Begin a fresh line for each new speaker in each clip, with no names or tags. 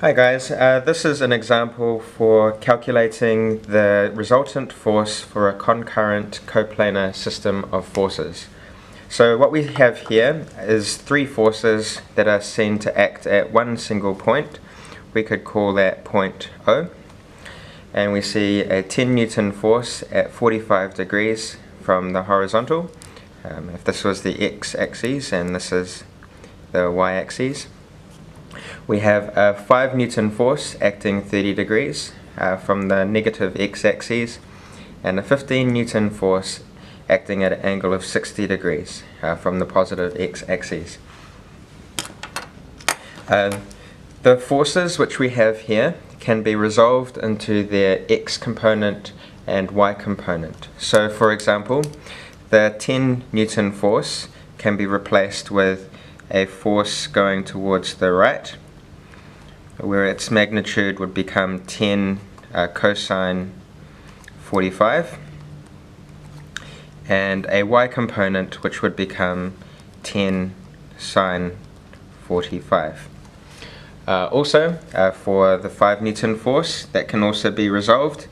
Hi guys, this is an example for calculating the resultant force for a concurrent coplanar system of forces. So what we have here is three forces that are seen to act at one single point. We could call that point O. And we see a 10 Newton force at 45 degrees from the horizontal. If this was the x-axis and this is the y-axis. We have a 5 Newton force acting 30 degrees from the negative x-axis, and a 15 Newton force acting at an angle of 60 degrees from the positive x-axis. The forces which we have here can be resolved into their x component and y component. So for example, the 10 Newton force can be replaced with a force going towards the right, where its magnitude would become 10 cosine 45, and a y component which would become 10 sine 45. Also, for the 5 Newton force, that can also be resolved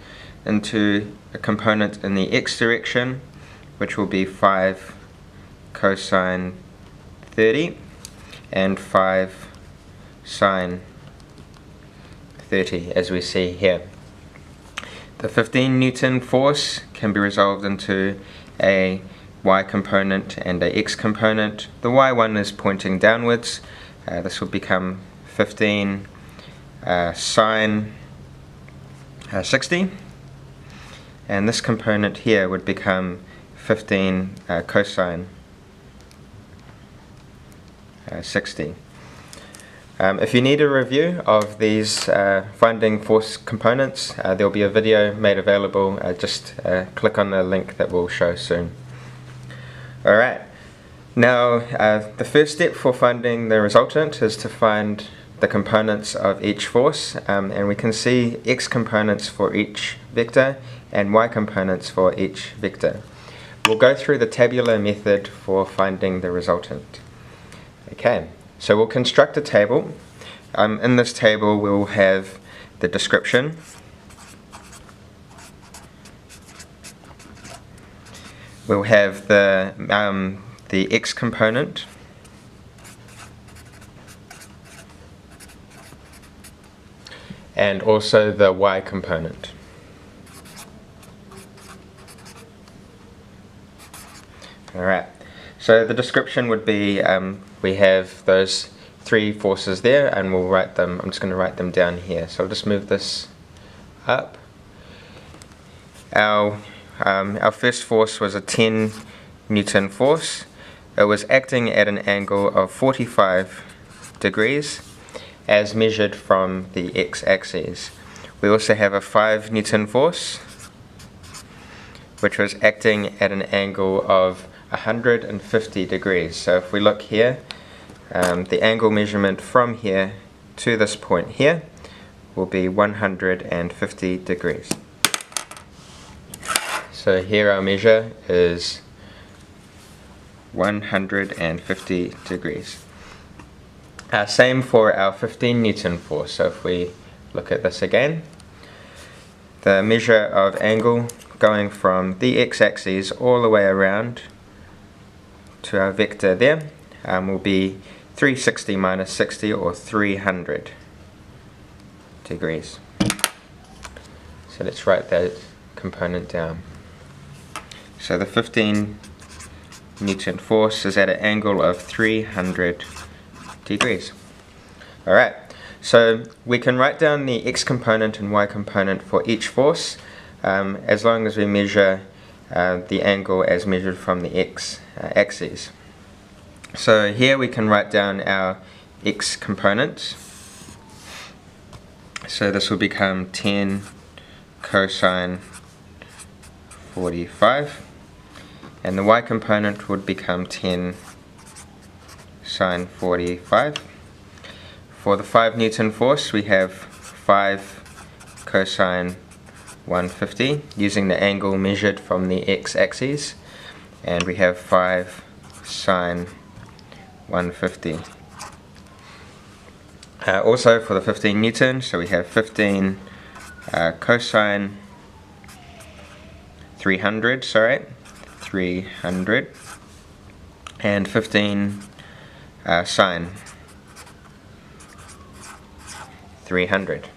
into a component in the x direction, which will be 5 cosine 30 and 5 sine 30, as we see here. The 15 Newton force can be resolved into a y component and a x component. The y one is pointing downwards. This will become 15 sine 60, and this component here would become 15 cosine 60. If you need a review of these finding force components, there will be a video made available. Just click on the link that we'll show soon. Alright, now the first step for finding the resultant is to find the components of each force, and we can see x components for each vector and y components for each vector. We'll go through the tabular method for finding the resultant. Okay. So we'll construct a table. In this table we'll have the description, we'll have the x component, and also the y component. Alright. So the description would be, we have those three forces there, and we'll write them. I'm just going to write them down here. So I'll just move this up. Our first force was a 10 Newton force. It was acting at an angle of 45 degrees as measured from the x-axis. We also have a 5 Newton force, which was acting at an angle of 150 degrees. So if we look here, the angle measurement from here to this point here will be 150 degrees. So here our measure is 150 degrees. Same for our 15 Newton force. So if we look at this again, the measure of angle going from the x-axis all the way around to our vector there will be 360 minus 60, or 300 degrees. So let's write that component down. So the 15 Newton force is at an angle of 300 degrees. Alright, so we can write down the x component and y component for each force as long as we measure the angle as measured from the x-axis. So here we can write down our x component. So this will become 10 cosine 45, and the y component would become 10 sine 45. For the 5 Newton force, we have 5 cosine 150 using the angle measured from the x-axis, and we have 5 sine 150. Also for the 15 newtons, so we have 15 cosine 300, and 15 sine 300.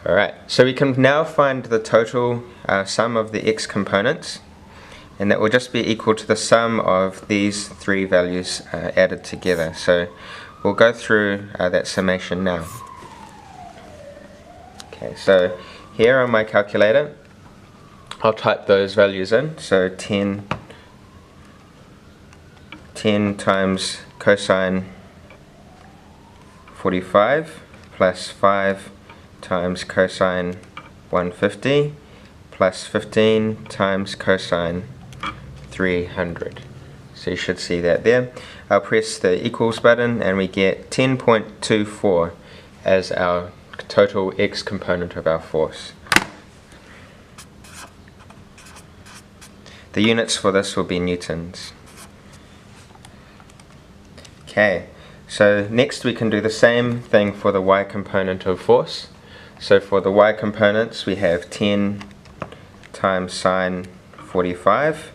Alright, so we can now find the total sum of the x components, and that will just be equal to the sum of these three values added together. So we'll go through that summation now. Okay, so here on my calculator, I'll type those values in. So 10 times cosine 45 plus 5 times cosine 150 plus 15 times cosine 300. So you should see that there. I'll press the equals button and we get 10.24 as our total x component of our force. The units for this will be newtons. Okay, so next we can do the same thing for the y component of force. So for the y components we have 10 times sine 45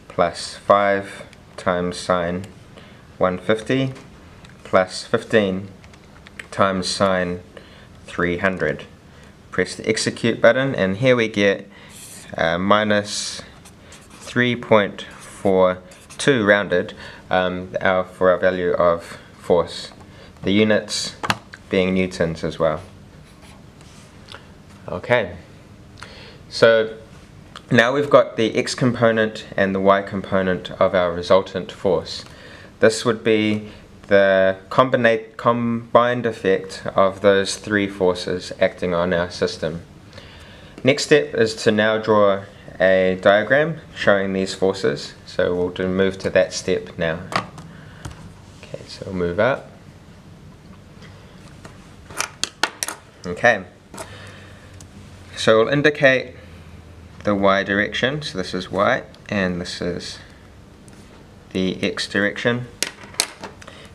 plus 5 times sine 150 plus 15 times sine 300. Press the execute button and here we get minus 3.42 rounded for our value of force. The units being newtons as well. Okay, so now we've got the x component and the y component of our resultant force. This would be the combined effect of those three forces acting on our system. Next step is to now draw a diagram showing these forces. So we'll move to that step now. Okay, so we'll move up. Okay, so we'll indicate the y direction. So this is y and this is the x direction.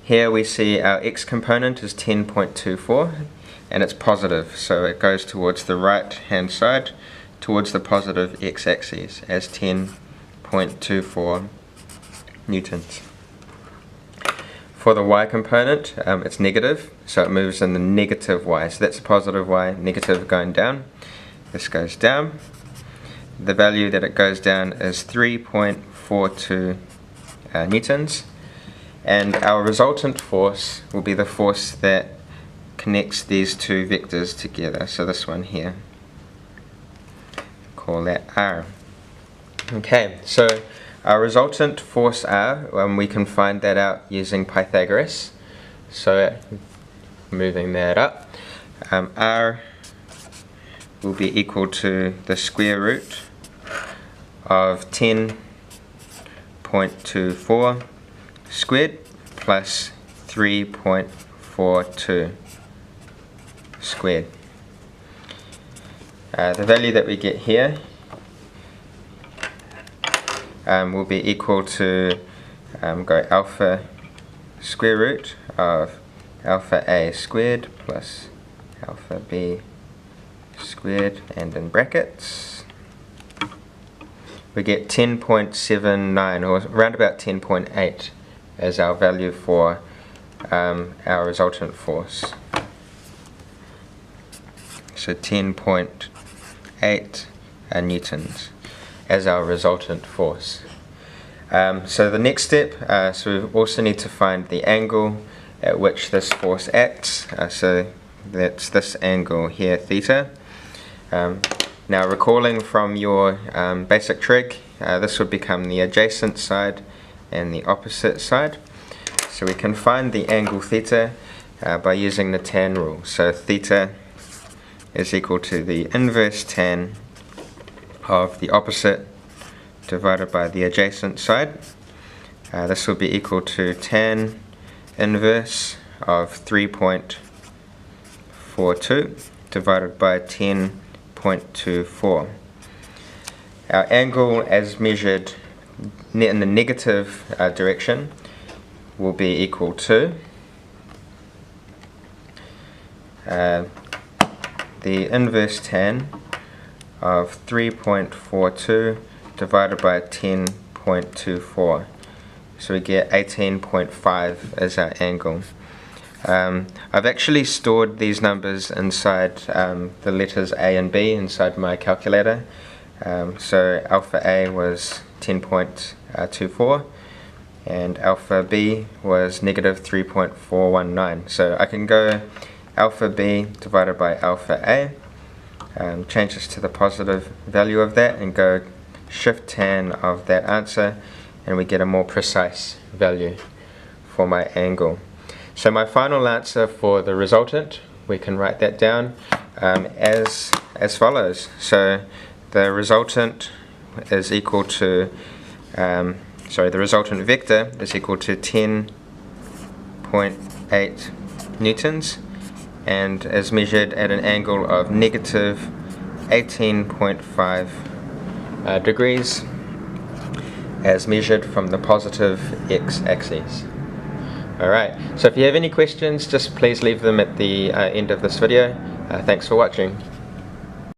Here we see our x component is 10.24 and it's positive, so it goes towards the right hand side towards the positive x-axis as 10.24 newtons. For the y component, it's negative, so it moves in the negative y. So that's a positive y, negative going down. This goes down. The value that it goes down is 3.42 newtons. And our resultant force will be the force that connects these two vectors together. So this one here. Call that R. Okay, so our resultant force R, we can find that out using Pythagoras. So moving that up, R will be equal to the square root of 10.24 squared plus 3.42 squared. The value that we get here will be equal to go alpha square root of alpha A squared plus alpha B squared, and in brackets we get 10.79 or around about 10.8 as our value for our resultant force. So 10.8 newtons as our resultant force. So the next step, so we also need to find the angle at which this force acts. So that's this angle here, theta. Now recalling from your basic trig, this would become the adjacent side and the opposite side. So we can find the angle theta by using the tan rule. So theta is equal to the inverse tan of the opposite divided by the adjacent side. This will be equal to tan inverse of 3.42 divided by 10.24. Our angle as measured in the negative direction will be equal to the inverse tan of 3.42 divided by 10.24. So we get 18.5 as our angle. I've actually stored these numbers inside the letters A and B inside my calculator. So alpha A was 10.24 and alpha B was negative 3.419. So I can go alpha B divided by alpha A, change this to the positive value of that and go shift tan of that answer, and we get a more precise value for my angle. So my final answer for the resultant, we can write that down as follows. So the resultant is equal to, the resultant vector is equal to 10.8 newtons and is measured at an angle of negative 18.5 degrees as measured from the positive x-axis. Alright, so if you have any questions, just please leave them at the end of this video. Thanks for watching.